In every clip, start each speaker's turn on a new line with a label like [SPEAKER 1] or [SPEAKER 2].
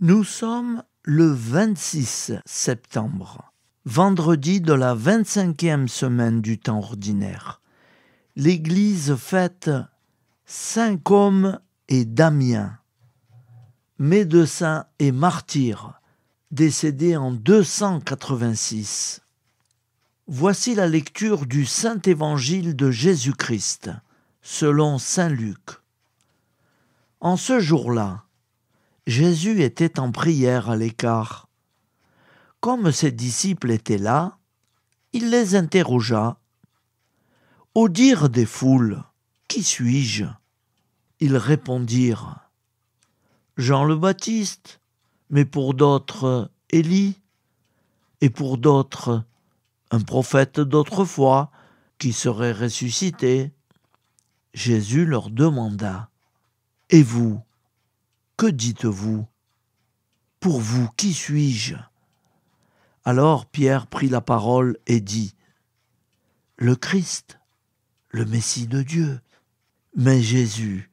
[SPEAKER 1] Nous sommes le 26 septembre, vendredi de la 25e semaine du temps ordinaire. L'Église fête Saint Côme et Damien, médecins et martyrs, décédés en 286. Voici la lecture du Saint Évangile de Jésus-Christ, selon Saint Luc. En ce jour-là, Jésus était en prière à l'écart. Comme ses disciples étaient là, il les interrogea. Au dire des foules, « Qui suis-je » Ils répondirent, « Jean le Baptiste, mais pour d'autres, Élie, et pour d'autres, un prophète d'autrefois qui serait ressuscité. » Jésus leur demanda, « Et vous ? Que dites-vous ? Pour vous, qui suis-je » Alors Pierre prit la parole et dit, « Le Christ, le Messie de Dieu. » Mais Jésus,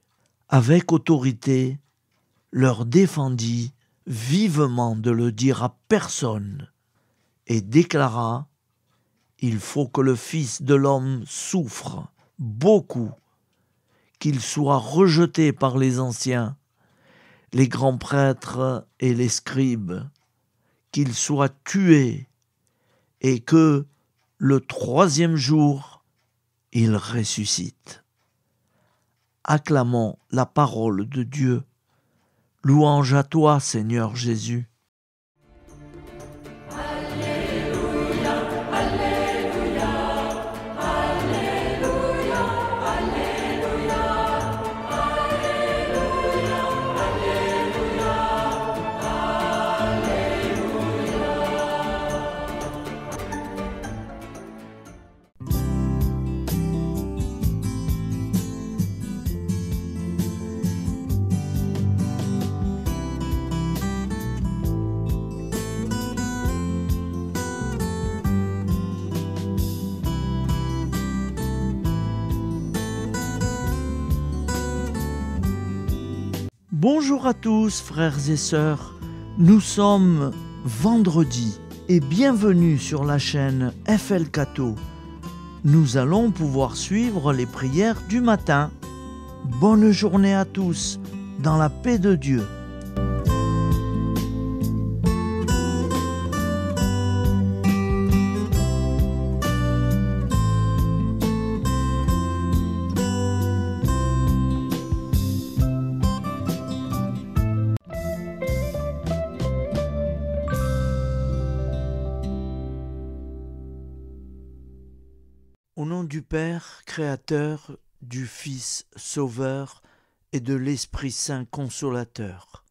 [SPEAKER 1] avec autorité, leur défendit vivement de le dire à personne et déclara, « Il faut que le Fils de l'homme souffre beaucoup, qu'il soit rejeté par les anciens, les grands prêtres et les scribes, qu'il soit tué et que, le 3e jour, il ressuscite. » Acclamons la parole de Dieu. Louange à toi, Seigneur Jésus. Bonjour à tous, frères et sœurs. Nous sommes vendredi et bienvenue sur la chaîne FL Cato. Nous allons pouvoir suivre les prières du matin. Bonne journée à tous, dans la paix de Dieu. Au nom du Père, Créateur, du Fils, Sauveur, et de l'Esprit Saint Consolateur.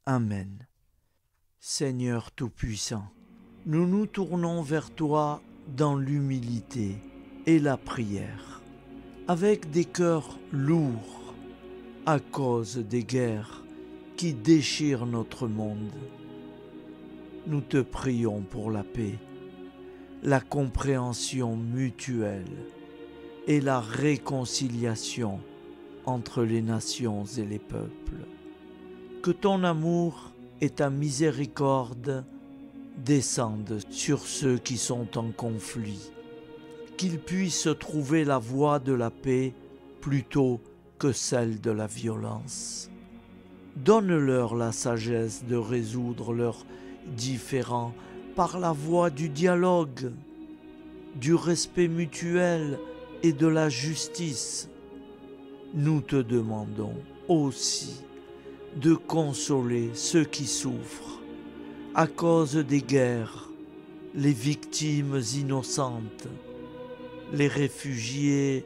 [SPEAKER 1] Amen. Seigneur Tout-Puissant, nous nous tournons vers toi dans l'humilité et la prière, avec des cœurs lourds à cause des guerres qui déchirent notre monde. Nous te prions pour la paix, la compréhension mutuelle et la réconciliation entre les nations et les peuples. Que ton amour et ta miséricorde descendent sur ceux qui sont en conflit, qu'ils puissent trouver la voie de la paix plutôt que celle de la violence. Donne-leur la sagesse de résoudre leurs différends par la voie du dialogue, du respect mutuel et de la justice. Nous te demandons aussi de consoler ceux qui souffrent à cause des guerres, les victimes innocentes, les réfugiés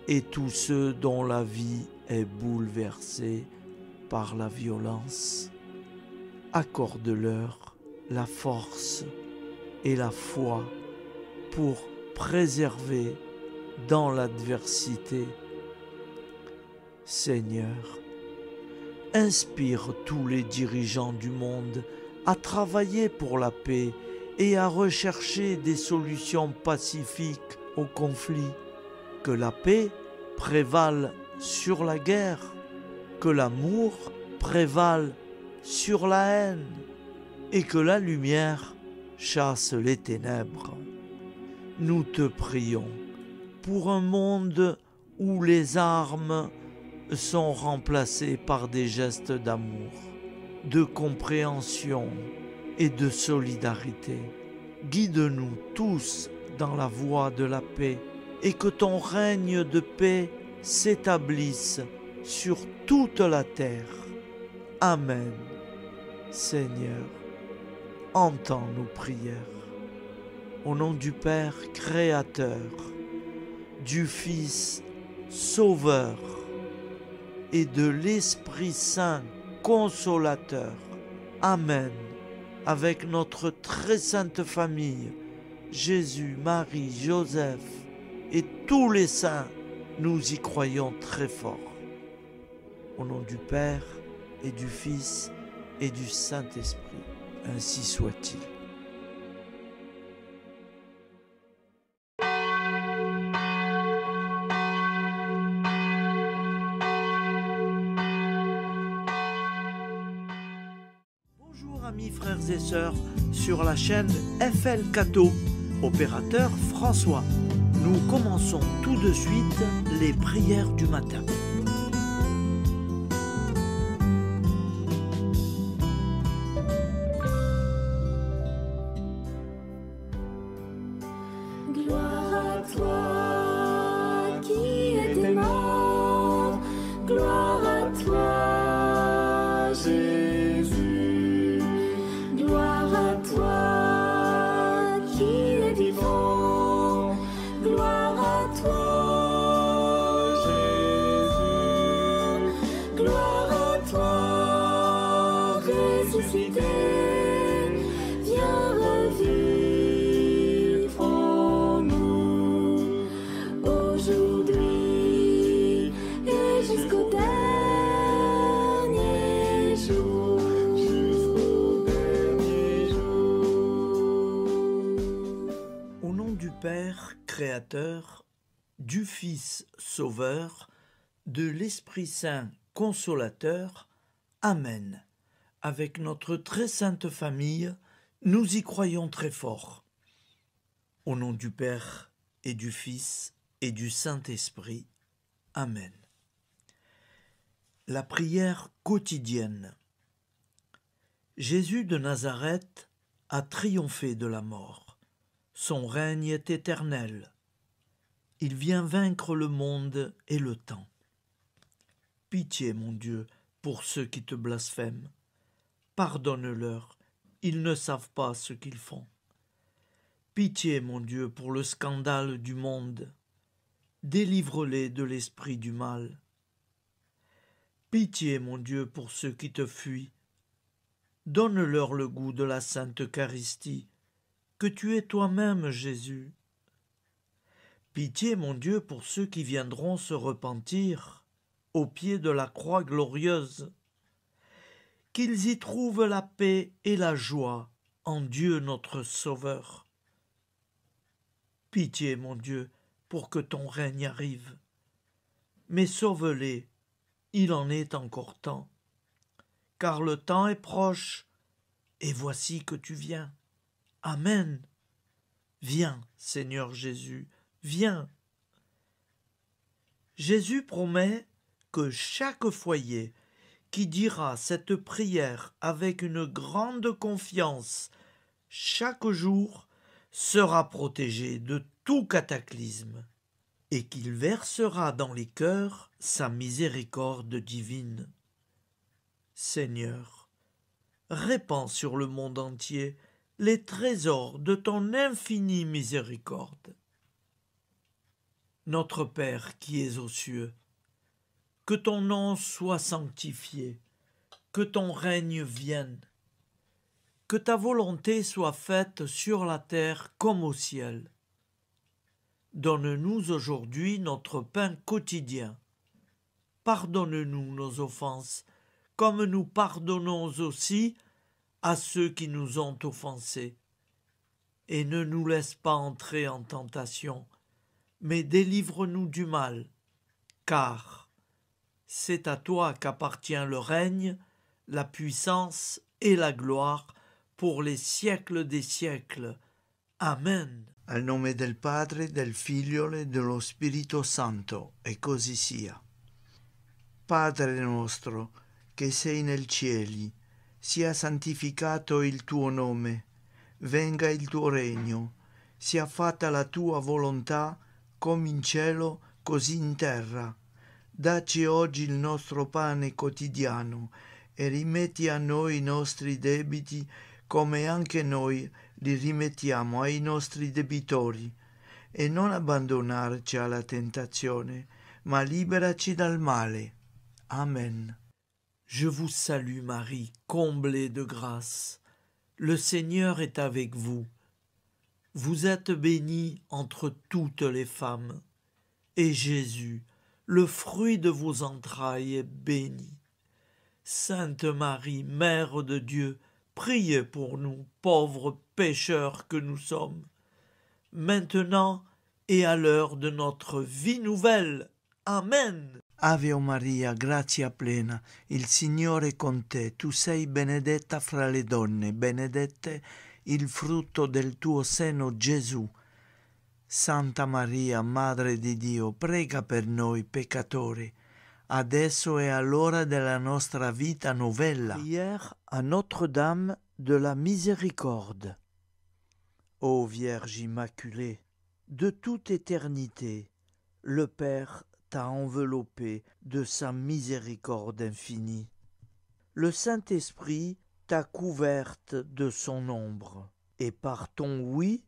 [SPEAKER 1] et tous ceux dont la vie est bouleversée par la violence. Accorde-leur la force et la foi pour préserver dans l'adversité. Seigneur, inspire tous les dirigeants du monde à travailler pour la paix et à rechercher des solutions pacifiques aux conflits. Que la paix prévale sur la guerre, que l'amour prévale sur la haine et que la lumière chasse les ténèbres. Nous te prions pour un monde où les armes sont remplacées par des gestes d'amour, de compréhension et de solidarité. Guide-nous tous dans la voie de la paix et que ton règne de paix s'établisse sur toute la terre. Amen. Seigneur, entends nos prières. Au nom du Père Créateur, du Fils Sauveur et de l'Esprit Saint Consolateur. Amen. Avec notre très sainte famille, Jésus, Marie, Joseph et tous les saints, nous y croyons très fort. Au nom du Père et du Fils et du Saint-Esprit, ainsi soit-il. Bonjour amis frères et sœurs sur la chaîne FL Cato, opérateur François. Nous commençons tout de suite les prières du matin.
[SPEAKER 2] Gloire à toi qui es mort, gloire à toi Jésus, gloire à toi qui es vivant, gloire à toi Jésus, gloire à toi ressuscité, viens revivre en nous aujourd'hui et jusqu'au dernier jour.
[SPEAKER 1] Au nom du Père Créateur, du Fils Sauveur, de l'Esprit Saint Consolateur. Amen. Avec notre très sainte famille, nous y croyons très fort. Au nom du Père et du Fils et du Saint-Esprit. Amen. La prière quotidienne. Jésus de Nazareth a triomphé de la mort. Son règne est éternel. Il vient vaincre le monde et le temps. Pitié, mon Dieu, pour ceux qui te blasphèment. Pardonne-leur, ils ne savent pas ce qu'ils font. Pitié, mon Dieu, pour le scandale du monde. Délivre-les de l'esprit du mal. Pitié, mon Dieu, pour ceux qui te fuient. Donne-leur le goût de la Sainte Eucharistie, que tu es toi-même, Jésus. Pitié, mon Dieu, pour ceux qui viendront se repentir au pied de la croix glorieuse, qu'ils y trouvent la paix et la joie en Dieu notre Sauveur. Pitié, mon Dieu, pour que ton règne arrive. Mais sauve-les, il en est encore temps, car le temps est proche, et voici que tu viens. Amen. Viens, Seigneur Jésus, viens. Jésus promet que chaque foyer qui dira cette prière avec une grande confiance chaque jour sera protégé de tout cataclysme et qu'il versera dans les cœurs sa miséricorde divine. Seigneur, répands sur le monde entier les trésors de ton infinie miséricorde. Notre Père qui es aux cieux, que ton nom soit sanctifié, que ton règne vienne, que ta volonté soit faite sur la terre comme au ciel. Donne-nous aujourd'hui notre pain quotidien. Pardonne-nous nos offenses, comme nous pardonnons aussi à ceux qui nous ont offensés. Et ne nous laisse pas entrer en tentation, mais délivre-nous du mal, car c'est à toi qu'appartient le règne, la puissance et la gloire pour les siècles des siècles. Amen.
[SPEAKER 3] Al nome del Padre, del Figlio e dello Spirito Santo, e così sia. Padre nostro, che sei nel cieli, sia santificato il tuo nome, venga il tuo regno, sia fatta la tua volontà, come in cielo, così in terra. Dacci oggi il nostro pane quotidiano e rimetti a noi i nostri debiti, come anche noi li rimettiamo ai nostri debitori, e non abbandonarci alla tentazione, ma liberaci dal male. Amen.
[SPEAKER 1] Je vous salue Marie, comblée de grâce. Le Seigneur est avec vous. Vous êtes bénie entre toutes les femmes, et Jésus, le fruit de vos entrailles, est béni. Sainte Marie, Mère de Dieu, priez pour nous, pauvres pécheurs que nous sommes, maintenant et à l'heure de notre vie nouvelle. Amen.
[SPEAKER 3] Ave Maria, grazia plena, il Signore è con te, tu sei benedetta fra le donne, benedetto il frutto del tuo seno, Gesù. Santa Maria, Madre di Dio, prega per noi peccatori, adesso e all'ora della nostra vita novella.
[SPEAKER 1] Prière à Notre-Dame de la Miséricorde.
[SPEAKER 3] Ô Vierge Immaculée,
[SPEAKER 1] De toute éternité, le Père t'a enveloppé de sa miséricorde infinie. Le Saint-Esprit t'a couverte de son ombre, et par ton oui,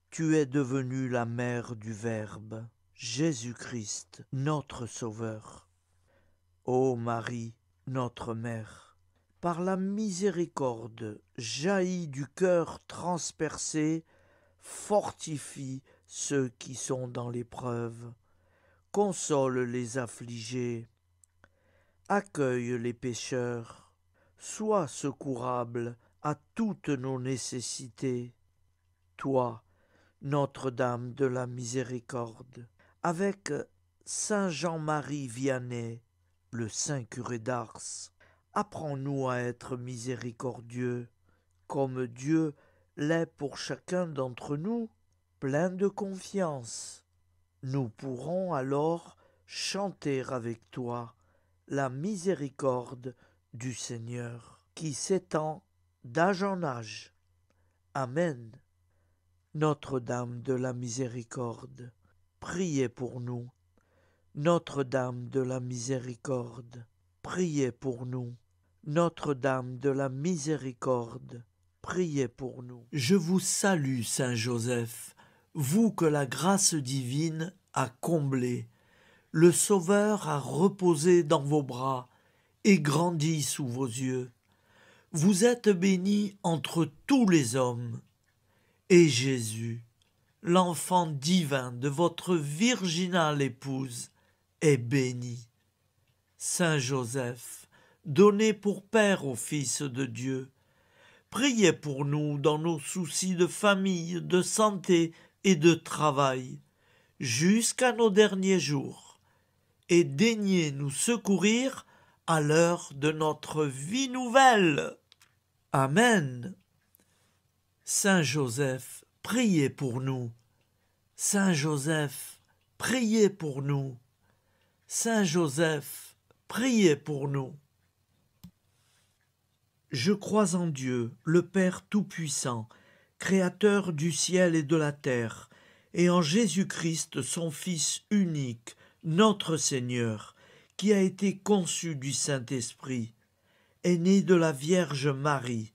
[SPEAKER 1] tu es devenue la mère du Verbe, Jésus-Christ, notre Sauveur. Ô Marie, notre Mère, par la miséricorde jaillie du cœur transpercé, fortifie ceux qui sont dans l'épreuve, console les affligés, accueille les pécheurs, sois secourable à toutes nos nécessités. Toi, Notre-Dame de la Miséricorde, avec Saint Jean-Marie Vianney, le Saint curé d'Ars, apprends-nous à être miséricordieux, comme Dieu l'est pour chacun d'entre nous, plein de confiance. Nous pourrons alors chanter avec toi la miséricorde du Seigneur, qui s'étend d'âge en âge. Amen. Notre-Dame de la Miséricorde, priez pour nous. Notre-Dame de la Miséricorde, priez pour nous. Notre-Dame de la Miséricorde, priez pour nous. Je vous salue, Saint Joseph, vous que la grâce divine a comblé. Le Sauveur a reposé dans vos bras et grandi sous vos yeux. Vous êtes béni entre tous les hommes. Et Jésus, l'enfant divin de votre virginale épouse, est béni. Saint Joseph, donné pour Père au Fils de Dieu, priez pour nous dans nos soucis de famille, de santé et de travail, jusqu'à nos derniers jours, et daignez nous secourir à l'heure de notre vie nouvelle. Amen. Saint Joseph, priez pour nous. Saint Joseph, priez pour nous. Saint Joseph, priez pour nous. Je crois en Dieu, le Père Tout-Puissant, Créateur du ciel et de la terre, et en Jésus-Christ, son Fils unique, notre Seigneur, qui a été conçu du Saint-Esprit, est né de la Vierge Marie,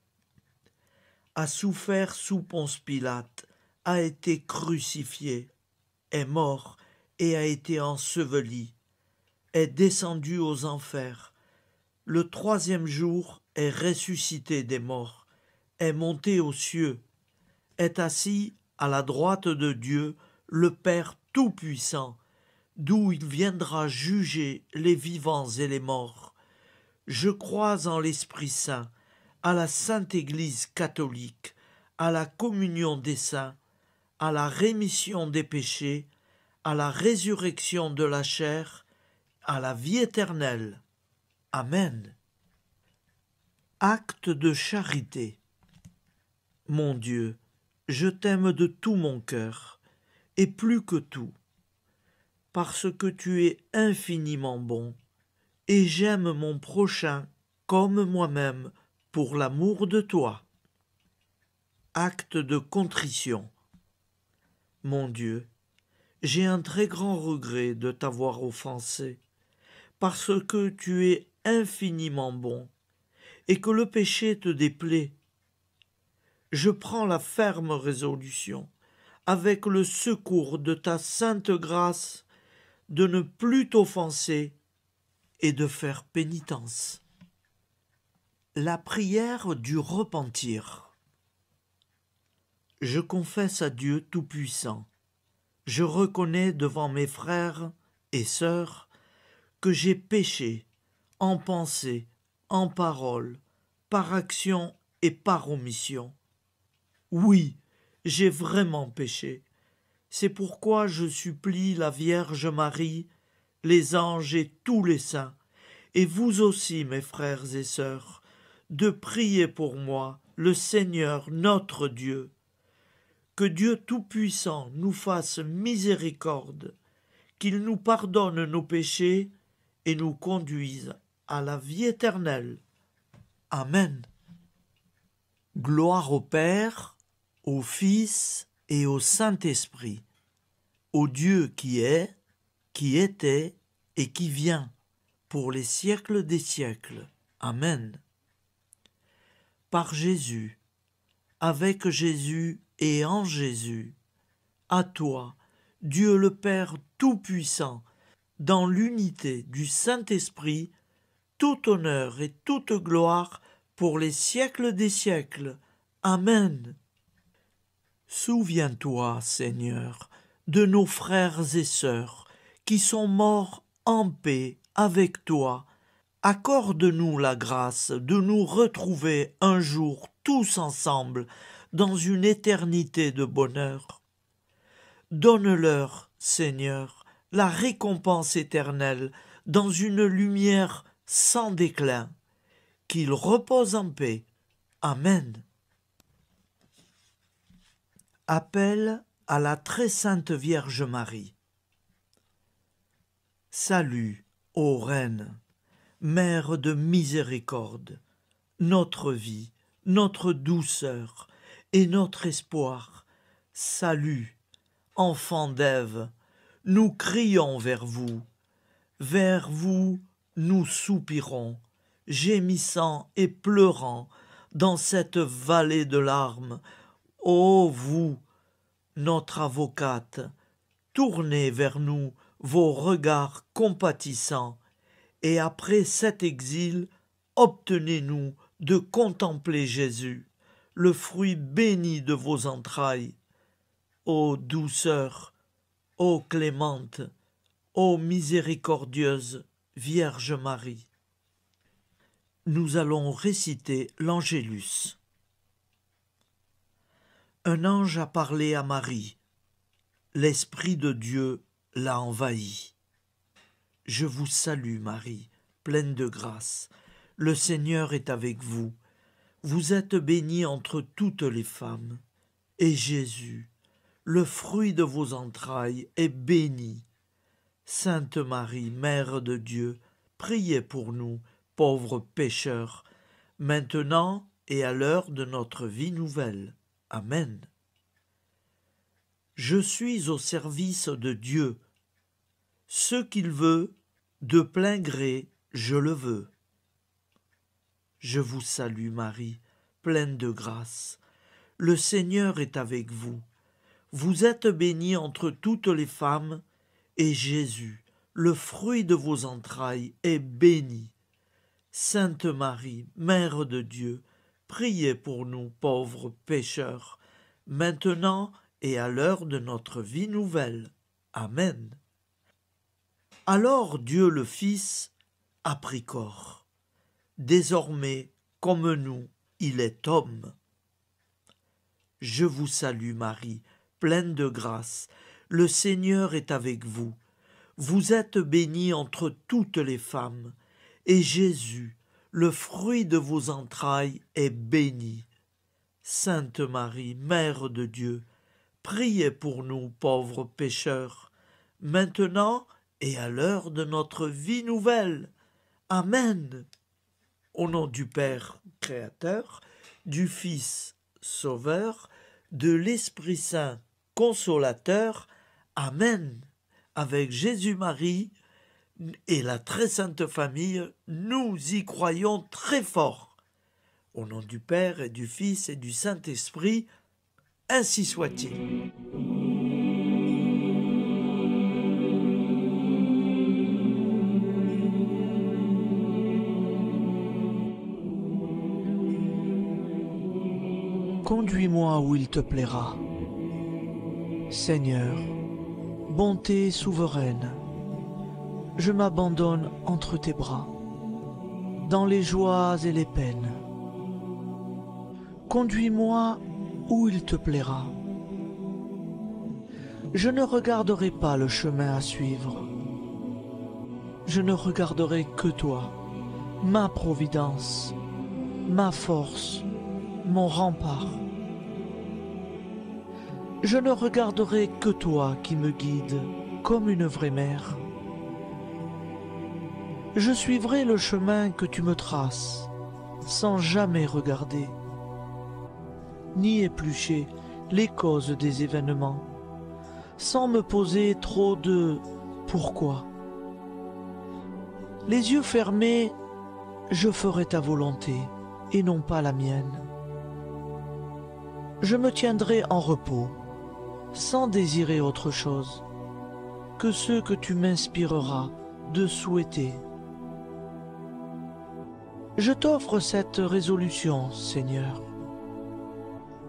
[SPEAKER 1] a souffert sous Ponce Pilate, a été crucifié, est mort et a été enseveli, est descendu aux enfers, le troisième jour est ressuscité des morts, est monté aux cieux, est assis à la droite de Dieu, le Père Tout-Puissant, d'où il viendra juger les vivants et les morts. Je crois en l'Esprit Saint, à la Sainte Église catholique, à la communion des saints, à la rémission des péchés, à la résurrection de la chair, à la vie éternelle. Amen. Acte de charité. Mon Dieu, je t'aime de tout mon cœur, et plus que tout, parce que tu es infiniment bon, et j'aime mon prochain comme moi-même pour l'amour de toi. Acte de contrition. Mon Dieu, j'ai un très grand regret de t'avoir offensé, parce que tu es infiniment bon, et que le péché te déplaît. Je prends la ferme résolution, avec le secours de ta sainte grâce, de ne plus t'offenser et de faire pénitence. La prière du repentir. Je confesse à Dieu Tout-Puissant. Je reconnais devant mes frères et sœurs que j'ai péché en pensée, en parole, par action et par omission. Oui, j'ai vraiment péché. C'est pourquoi je supplie la Vierge Marie, les anges et tous les saints, et vous aussi, mes frères et sœurs, de prier pour moi, le Seigneur notre Dieu. Que Dieu Tout-Puissant nous fasse miséricorde, qu'il nous pardonne nos péchés et nous conduise à la vie éternelle. Amen. Gloire au Père, au Fils et au Saint-Esprit, au Dieu qui est, qui était et qui vient, pour les siècles des siècles. Amen. Par Jésus, avec Jésus et en Jésus, à toi, Dieu le Père Tout-Puissant, dans l'unité du Saint-Esprit, tout honneur et toute gloire pour les siècles des siècles. Amen. Souviens-toi, Seigneur, de nos frères et sœurs qui sont morts en paix avec toi. Accorde-nous la grâce de nous retrouver un jour tous ensemble dans une éternité de bonheur. Donne-leur, Seigneur, la récompense éternelle dans une lumière sans déclin. Qu'ils reposent en paix. Amen. Appel à la très sainte Vierge Marie. Salut, ô Reine, Mère de miséricorde, notre vie, notre douceur et notre espoir. Salut, enfant d'Ève, nous crions vers vous. Vers vous, nous soupirons, gémissant et pleurant dans cette vallée de larmes. Ô vous, notre avocate, tournez vers nous vos regards compatissants, et après cet exil, obtenez-nous de contempler Jésus, le fruit béni de vos entrailles. Ô douceur, ô clémente, ô miséricordieuse Vierge Marie. Nous allons réciter l'Angélus. Un ange a parlé à Marie. L'Esprit de Dieu l'a envahie. Je vous salue, Marie, pleine de grâce. Le Seigneur est avec vous. Vous êtes bénie entre toutes les femmes. Et Jésus, le fruit de vos entrailles, est béni. Sainte Marie, Mère de Dieu, priez pour nous, pauvres pécheurs, maintenant et à l'heure de notre vie nouvelle. Amen. Je suis au service de Dieu. Ce qu'il veut, de plein gré, je le veux. Je vous salue Marie, pleine de grâce. Le Seigneur est avec vous. Vous êtes bénie entre toutes les femmes, et Jésus, le fruit de vos entrailles, est béni. Sainte Marie, Mère de Dieu, priez pour nous pauvres pécheurs, maintenant et à l'heure de notre vie nouvelle. Amen. Alors Dieu le Fils a pris corps. Désormais, comme nous, il est homme. Je vous salue Marie, pleine de grâce. Le Seigneur est avec vous. Vous êtes bénie entre toutes les femmes, et Jésus, le fruit de vos entrailles est béni. Sainte Marie, Mère de Dieu, priez pour nous pauvres pécheurs, maintenant et à l'heure de notre vie nouvelle. Amen. Au nom du Père Créateur, du Fils Sauveur, de l'Esprit Saint Consolateur. Amen. Avec Jésus-Marie et la très sainte famille, nous y croyons très fort. Au nom du Père et du Fils et du Saint-Esprit, ainsi soit-il. Conduis-moi où il te plaira. Seigneur, bonté souveraine, je m'abandonne entre tes bras, dans les joies et les peines. Conduis-moi où il te plaira. Je ne regarderai pas le chemin à suivre. Je ne regarderai que toi, ma providence, ma force, mon rempart. Je ne regarderai que toi qui me guides comme une vraie mère. Je suivrai le chemin que tu me traces, sans jamais regarder, ni éplucher les causes des événements, sans me poser trop de « pourquoi ». Les yeux fermés, je ferai ta volonté et non pas la mienne. Je me tiendrai en repos, sans désirer autre chose que ce que tu m'inspireras de souhaiter. Je t'offre cette résolution, Seigneur.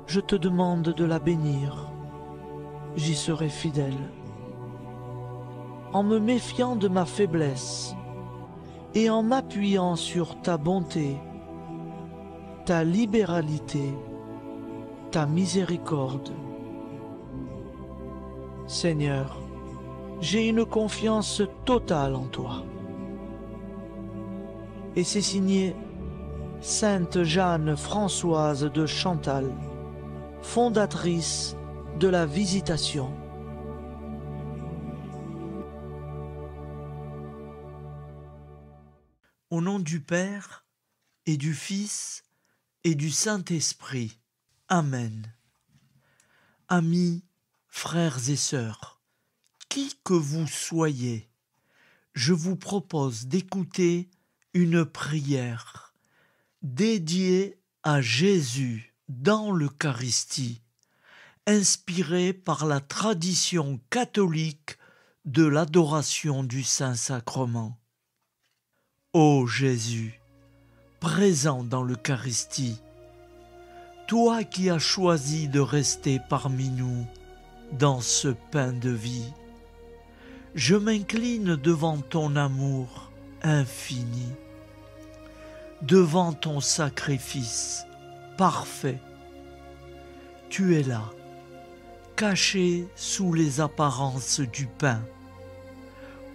[SPEAKER 1] Je te demande de la bénir. J'y serai fidèle. En me méfiant de ma faiblesse et en m'appuyant sur ta bonté, ta libéralité, ta miséricorde. Seigneur, j'ai une confiance totale en toi. Et c'est signé Sainte Jeanne Françoise de Chantal, fondatrice de la Visitation. Au nom du Père et du Fils et du Saint-Esprit. Amen. Amis, frères et sœurs, qui que vous soyez, je vous propose d'écouter une prière dédiée à Jésus dans l'Eucharistie, inspirée par la tradition catholique de l'adoration du Saint-Sacrement. Ô Jésus, présent dans l'Eucharistie, toi qui as choisi de rester parmi nous dans ce pain de vie, je m'incline devant ton amour infini, devant ton sacrifice parfait. Tu es là, caché sous les apparences du pain,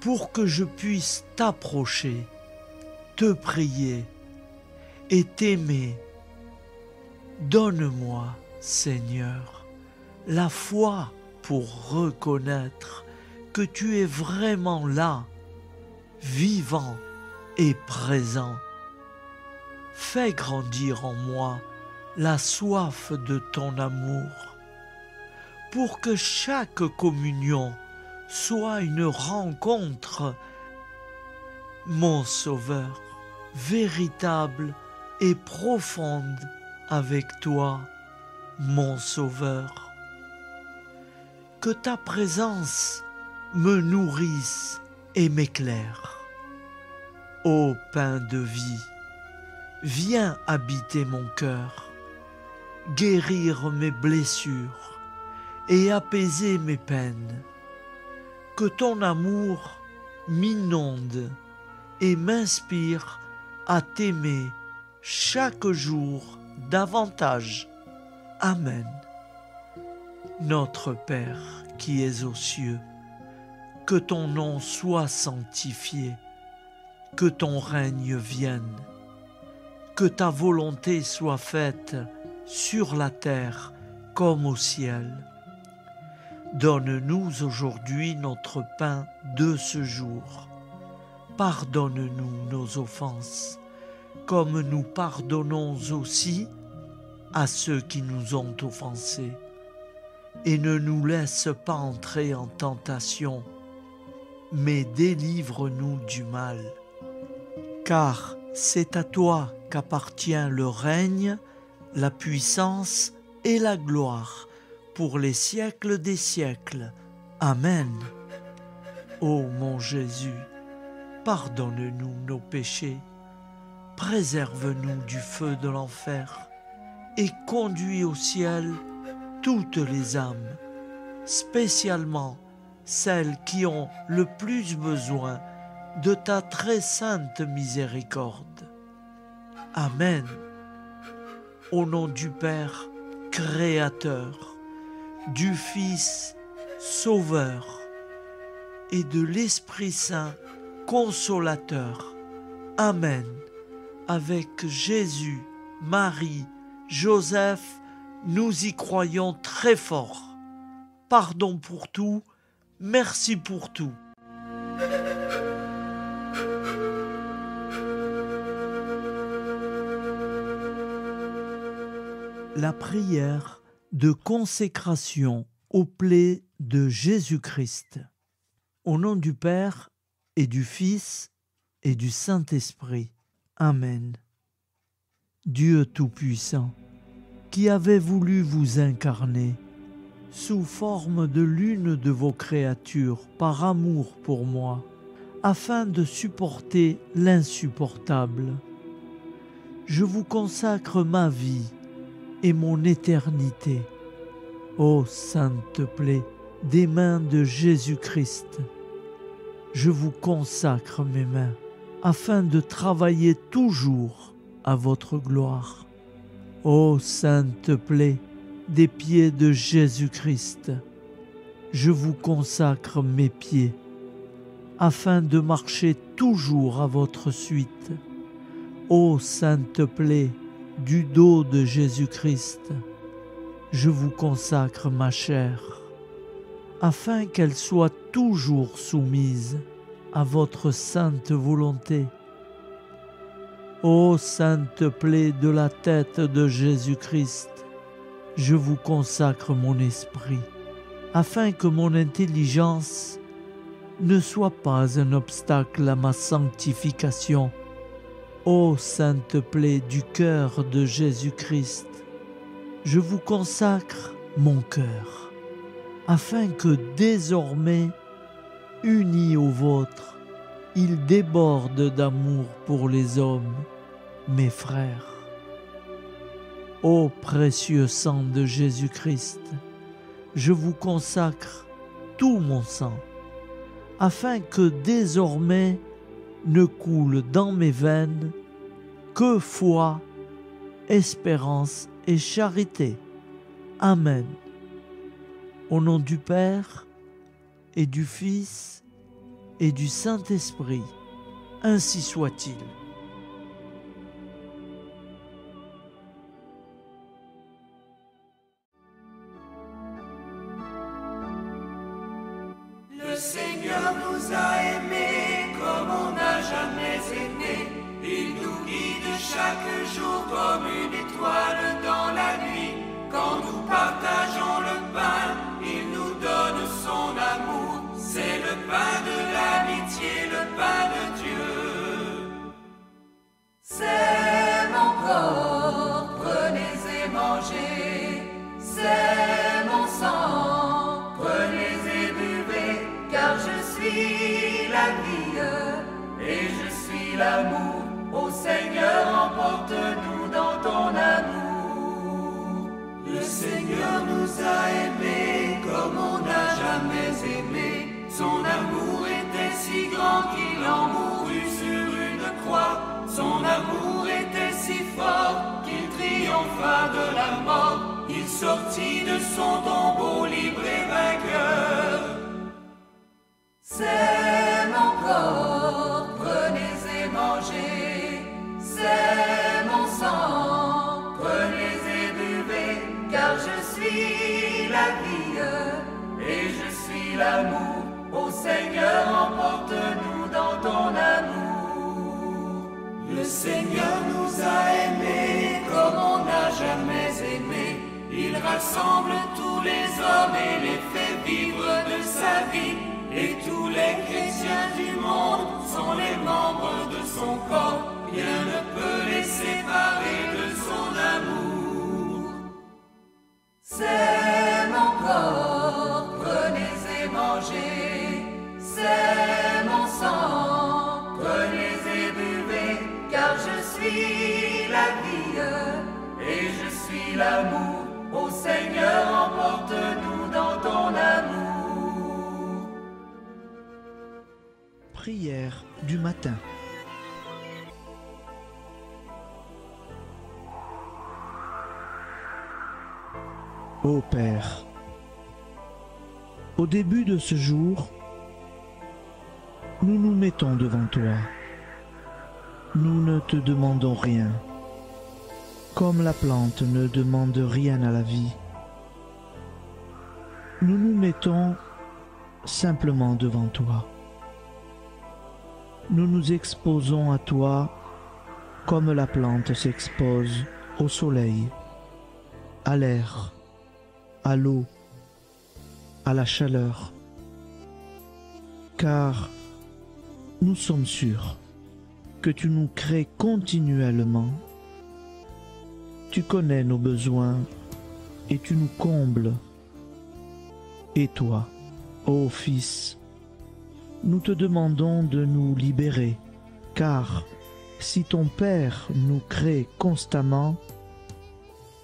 [SPEAKER 1] pour que je puisse t'approcher, te prier et t'aimer. Donne-moi, Seigneur, la foi pour reconnaître que tu es vraiment là, vivant et présent. Fais grandir en moi la soif de ton amour, pour que chaque communion soit une rencontre, mon Sauveur, véritable et profonde avec toi, mon Sauveur. Que ta présence me nourrisse et m'éclaire. Ô pain de vie, viens habiter mon cœur, guérir mes blessures et apaiser mes peines. Que ton amour m'inonde et m'inspire à t'aimer chaque jour davantage. Amen. Notre Père qui es aux cieux, que ton nom soit sanctifié, que ton règne vienne, que ta volonté soit faite sur la terre comme au ciel. Donne-nous aujourd'hui notre pain de ce jour. Pardonne-nous nos offenses, comme nous pardonnons aussi à ceux qui nous ont offensés. Et ne nous laisse pas entrer en tentation, mais délivre-nous du mal. Car c'est à toi qu'appartient le règne, la puissance et la gloire pour les siècles des siècles. Amen. Ô mon Jésus, pardonne-nous nos péchés, préserve-nous du feu de l'enfer et conduis au ciel toutes les âmes, spécialement celles qui ont le plus besoin de ta très sainte miséricorde. Amen. Au nom du Père Créateur, du Fils Sauveur et de l'Esprit Saint Consolateur. Amen. Avec Jésus, Marie, Joseph, nous y croyons très fort. Pardon pour tout, merci pour tout. La prière de consécration aux plaies de Jésus-Christ. Au nom du Père et du Fils et du Saint-Esprit. Amen. Dieu Tout-Puissant, qui avez voulu vous incarner sous forme de l'une de vos créatures par amour pour moi, afin de supporter l'insupportable, je vous consacre ma vie et mon éternité. Ô sainte plaie des mains de Jésus-Christ, je vous consacre mes mains, afin de travailler toujours à votre gloire. Ô sainte plaie des pieds de Jésus-Christ, je vous consacre mes pieds, afin de marcher toujours à votre suite. Ô sainte plaie du dos de Jésus-Christ, je vous consacre ma chair, afin qu'elle soit toujours soumise à votre sainte volonté. Ô sainte plaie de la tête de Jésus-Christ, je vous consacre mon esprit, afin que mon intelligence ne soit pas un obstacle à ma sanctification. Ô sainte plaie du cœur de Jésus-Christ, je vous consacre mon cœur, afin que désormais, uni au vôtre, il déborde d'amour pour les hommes, mes frères. Ô précieux sang de Jésus-Christ, je vous consacre tout mon sang, afin que désormais ne coule dans mes veines que foi, espérance et charité. Amen. Au nom du Père et du Fils et du Saint-Esprit, ainsi soit-il.
[SPEAKER 2] Le Seigneur nous a aimés comme on n'a jamais aimé. Il nous guide chaque jour comme une étoile dans la nuit. Quand nous partageons le pain, il nous donne son amour. C'est le pain de l'amitié, le pain de Dieu. C'est mon corps, prenez et mangez. C'est mon sang, prenez et buvez. Car je suis la vie et je suis l'amour. Ô Seigneur, emporte-nous dans ton amour. Le Seigneur nous a aimés comme on n'a jamais aimé. Son amour était si grand qu'il en mourut sur une croix. Son amour était si fort qu'il triompha de la mort. Il sortit de son tombeau libre et vainqueur. C'est mon corps, prenez et mangez. C'est mon suis la vie et je suis l'amour. Ô Seigneur, emporte-nous dans ton amour. Le Seigneur nous a aimés comme on n'a jamais aimé. Il rassemble tous les hommes et les fait vivre de sa vie. Et tous les chrétiens du monde sont les membres de son corps. Rien ne peut les séparer de son amour. C'est mon corps, prenez et mangez. C'est mon sang, prenez et buvez. Car je suis la vie et je suis l'amour. Ô Seigneur, emporte-nous dans ton amour.
[SPEAKER 1] Prière du matin. Ô Père, au début de ce jour, nous nous mettons devant toi. Nous ne te demandons rien, comme la plante ne demande rien à la vie. Nous nous mettons simplement devant toi. Nous nous exposons à toi comme la plante s'expose au soleil, à l'air, à l'eau, à la chaleur. Car nous sommes sûrs que tu nous crées continuellement. Tu connais nos besoins et tu nous combles. Et toi, ô Fils, nous te demandons de nous libérer, car si ton Père nous crée constamment,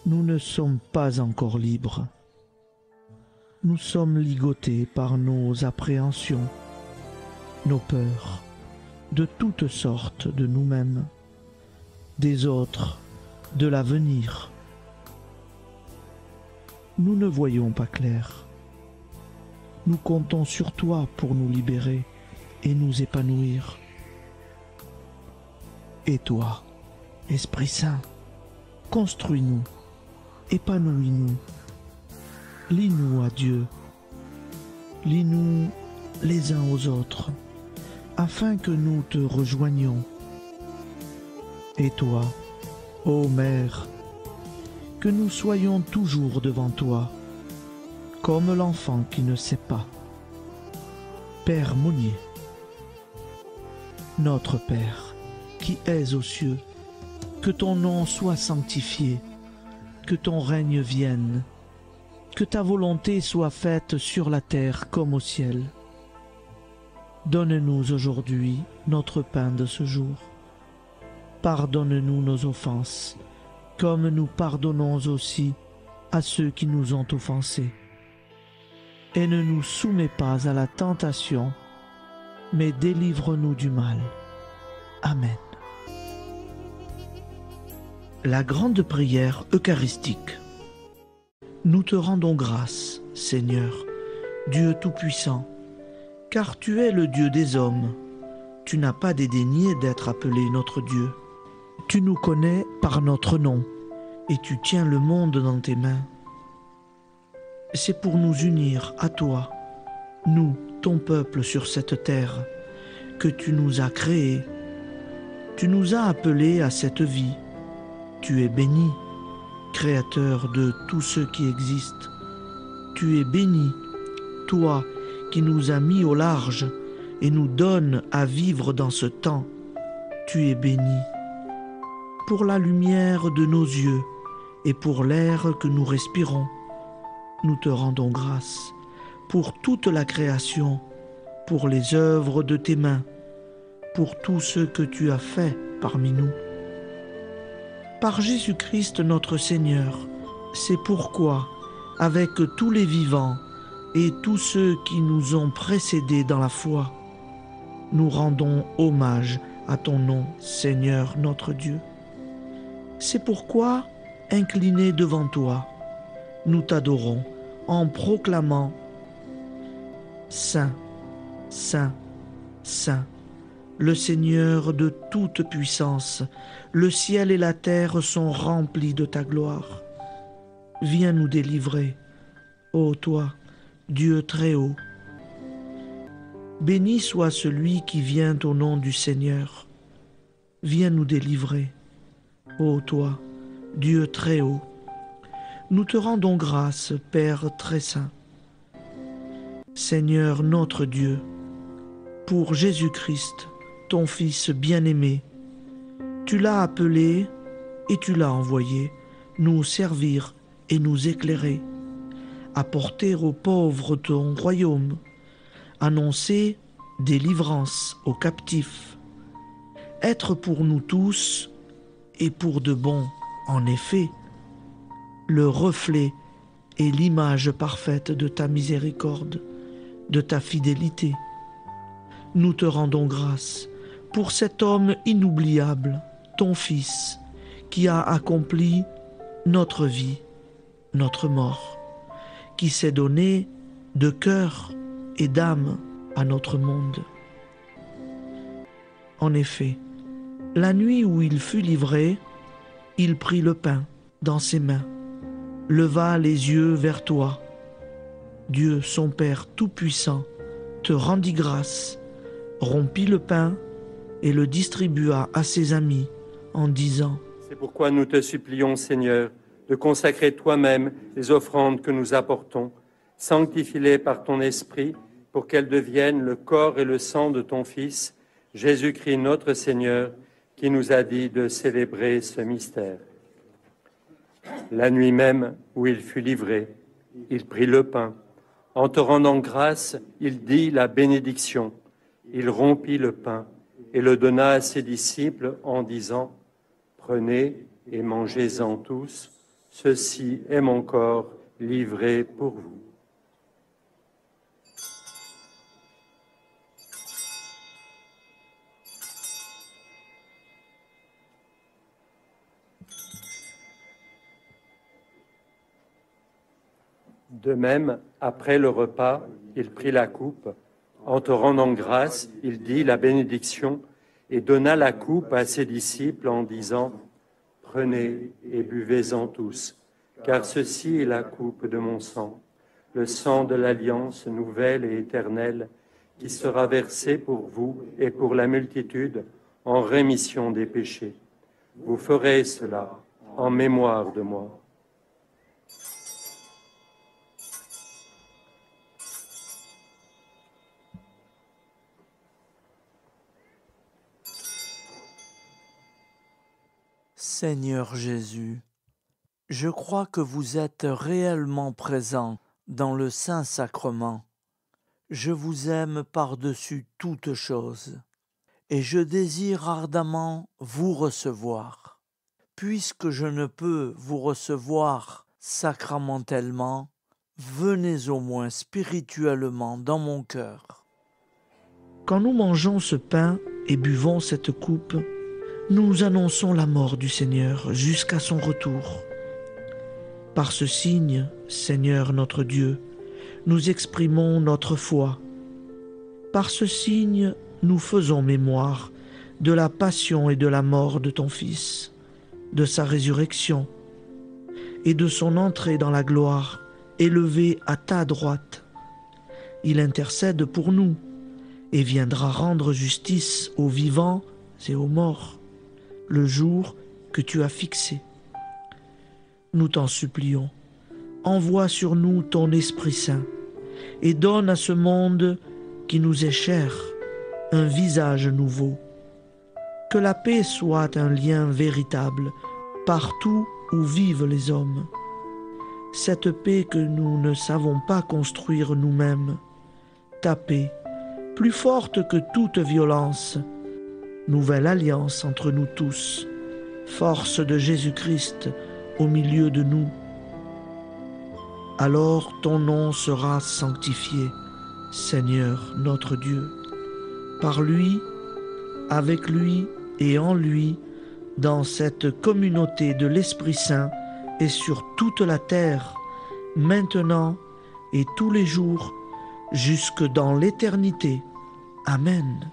[SPEAKER 1] nous ne sommes pas encore libres. Nous sommes ligotés par nos appréhensions, nos peurs, de toutes sortes de nous-mêmes, des autres, de l'avenir. Nous ne voyons pas clair. Nous comptons sur toi pour nous libérer et nous épanouir. Et toi, Esprit Saint, construis-nous, épanouis-nous, lie-nous à Dieu, lie-nous les uns aux autres, afin que nous te rejoignions. Et toi, ô Mère, que nous soyons toujours devant toi, comme l'enfant qui ne sait pas. Père Monnier, notre Père, qui es aux cieux, que ton nom soit sanctifié, que ton règne vienne, que ta volonté soit faite sur la terre comme au ciel. Donne-nous aujourd'hui notre pain de ce jour. Pardonne-nous nos offenses, comme nous pardonnons aussi à ceux qui nous ont offensés. Et ne nous soumets pas à la tentation, mais délivre-nous du mal. Amen. La grande prière eucharistique. Nous te rendons grâce, Seigneur, Dieu Tout-Puissant, car tu es le Dieu des hommes. Tu n'as pas dédaigné d'être appelé notre Dieu. Tu nous connais par notre nom, et tu tiens le monde dans tes mains. C'est pour nous unir à toi, nous, ton peuple sur cette terre, que tu nous as créés. Tu nous as appelés à cette vie. Tu es béni, Créateur de tout ce qui existe. Tu es béni, toi qui nous as mis au large et nous donnes à vivre dans ce temps. Tu es béni. Pour la lumière de nos yeux et pour l'air que nous respirons, nous te rendons grâce. Pour toute la création, pour les œuvres de tes mains, pour tout ce que tu as fait parmi nous. Par Jésus-Christ notre Seigneur, c'est pourquoi, avec tous les vivants et tous ceux qui nous ont précédés dans la foi, nous rendons hommage à ton nom, Seigneur notre Dieu. C'est pourquoi, inclinés devant toi, nous t'adorons en proclamant « Saint, Saint, Saint ». Le Seigneur de toute puissance, le ciel et la terre sont remplis de ta gloire. Viens nous délivrer,
[SPEAKER 3] ô toi, Dieu très haut. Béni soit celui qui vient au nom du Seigneur. Viens nous délivrer, ô toi, Dieu très haut. Nous te rendons grâce, Père très saint. Seigneur notre Dieu, pour Jésus-Christ, ton Fils bien-aimé, tu l'as appelé et tu l'as envoyé nous servir et nous éclairer, apporter aux pauvres ton royaume, annoncer délivrance aux captifs, être pour nous tous et pour de bon, en effet, le reflet et l'image parfaite de ta miséricorde, de ta fidélité. Nous te rendons grâce pour cet homme inoubliable, ton Fils, qui a accompli notre vie, notre mort, qui s'est donné de cœur et d'âme à notre monde. En effet, la nuit où il fut livré, il prit le pain dans ses mains, leva les yeux vers toi. Dieu, son Père Tout-Puissant, te rendit grâce, rompit le pain et le distribua à ses amis en disant :
[SPEAKER 4] C'est pourquoi nous te supplions, Seigneur, de consacrer toi-même les offrandes que nous apportons. Sanctifie-les par ton Esprit pour qu'elles deviennent le corps et le sang de ton Fils, Jésus-Christ notre Seigneur, qui nous a dit de célébrer ce mystère. La nuit même où il fut livré, il prit le pain. En te rendant grâce, il dit la bénédiction. Il rompit le pain et le donna à ses disciples en disant : Prenez et mangez-en tous, ceci est mon corps livré pour vous. De même, après le repas, il prit la coupe. En te rendant grâce, il dit la bénédiction et donna la coupe à ses disciples en disant : Prenez et buvez-en tous, car ceci est la coupe de mon sang, le sang de l'alliance nouvelle et éternelle, qui sera versé pour vous et pour la multitude en rémission des péchés. Vous ferez cela en mémoire de moi.
[SPEAKER 1] Seigneur Jésus, je crois que vous êtes réellement présent dans le Saint-Sacrement. Je vous aime par-dessus toute chose et je désire ardemment vous recevoir. Puisque je ne peux vous recevoir sacramentellement, venez au moins spirituellement dans mon cœur.
[SPEAKER 3] Quand nous mangeons ce pain et buvons cette coupe, nous annonçons la mort du Seigneur jusqu'à son retour. Par ce signe, Seigneur notre Dieu, nous exprimons notre foi. Par ce signe, nous faisons mémoire de la passion et de la mort de ton Fils, de sa résurrection et de son entrée dans la gloire, élevé à ta droite. Il intercède pour nous et viendra rendre justice aux vivants et aux morts, le jour que tu as fixé. Nous t'en supplions, envoie sur nous ton Esprit Saint et donne à ce monde qui nous est cher un visage nouveau. Que la paix soit un lien véritable partout où vivent les hommes. Cette paix que nous ne savons pas construire nous-mêmes, ta paix, plus forte que toute violence, nouvelle alliance entre nous tous, force de Jésus-Christ au milieu de nous. Alors ton nom sera sanctifié, Seigneur notre Dieu. Par lui, avec lui et en lui, dans cette communauté de l'Esprit Saint et sur toute la terre, maintenant et tous les jours, jusque dans l'éternité. Amen.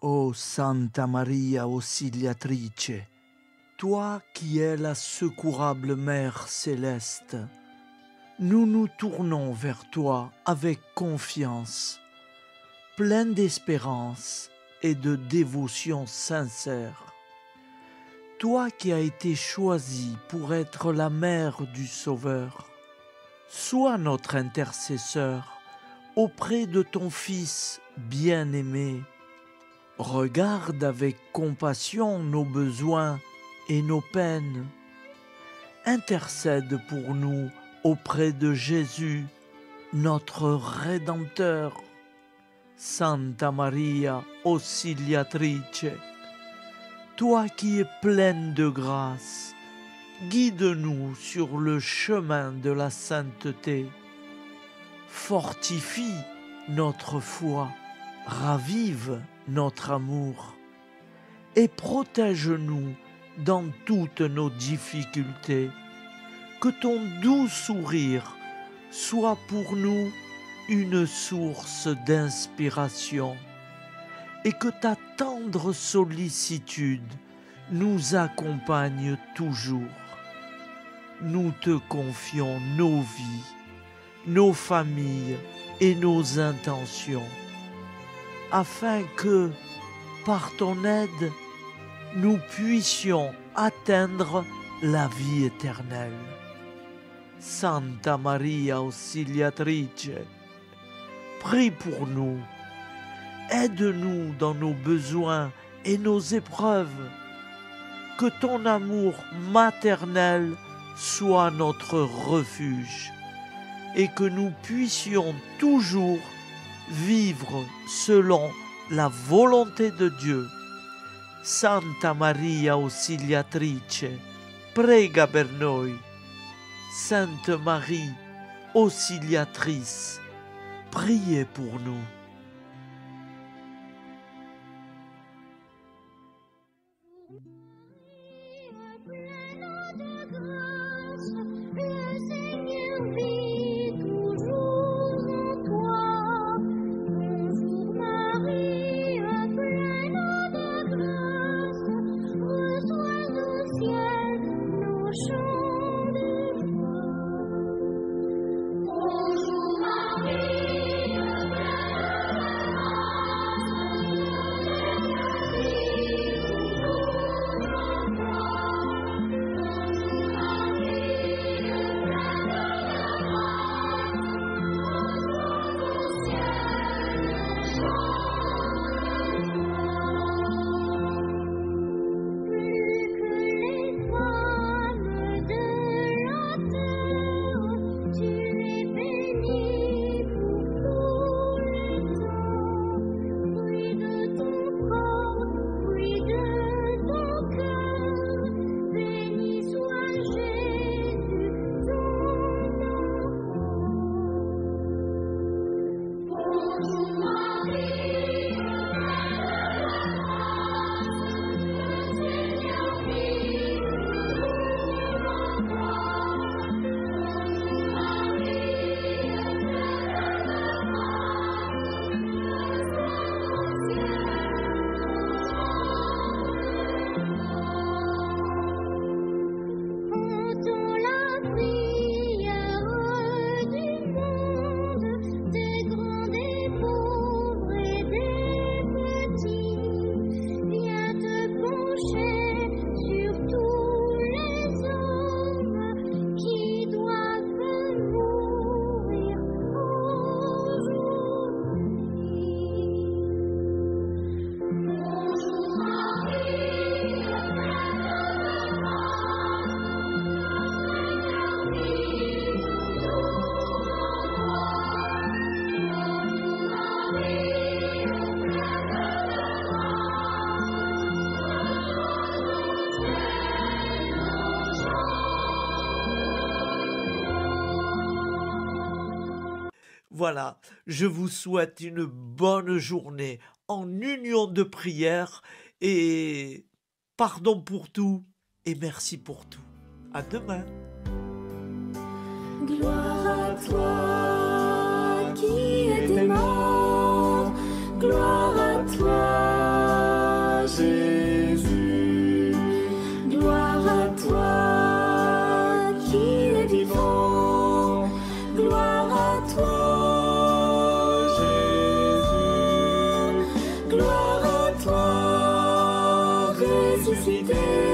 [SPEAKER 1] Ô Santa Maria Auxiliatrice, toi qui es la secourable Mère céleste, nous nous tournons vers toi avec confiance, plein d'espérance et de dévotion sincère. Toi qui as été choisie pour être la mère du Sauveur, sois notre intercesseur auprès de ton Fils bien-aimé. Regarde avec compassion nos besoins et nos peines. Intercède pour nous auprès de Jésus, notre Rédempteur. Santa Maria Auxiliatrice, toi qui es pleine de grâce, guide-nous sur le chemin de la sainteté. Fortifie notre foi, ravive notre amour et protège-nous dans toutes nos difficultés. Que ton doux sourire soit pour nous une source d'inspiration et que ta tendre sollicitude nous accompagne toujours. Nous te confions nos vies, nos familles et nos intentions, afin que, par ton aide, nous puissions atteindre la vie éternelle. Santa Maria Auxiliatrice, prie pour nous, aide-nous dans nos besoins et nos épreuves, que ton amour maternel soit notre refuge et que nous puissions toujours vivre selon la volonté de Dieu. Santa Maria Auxiliatrice, prega per noi. Sainte Marie, Auxiliatrice, priez pour nous. Voilà, je vous souhaite une bonne journée en union de prière et pardon pour tout et merci pour tout. À demain.
[SPEAKER 5] Gloire à toi qui es mort, gloire à toi
[SPEAKER 2] ressuscité.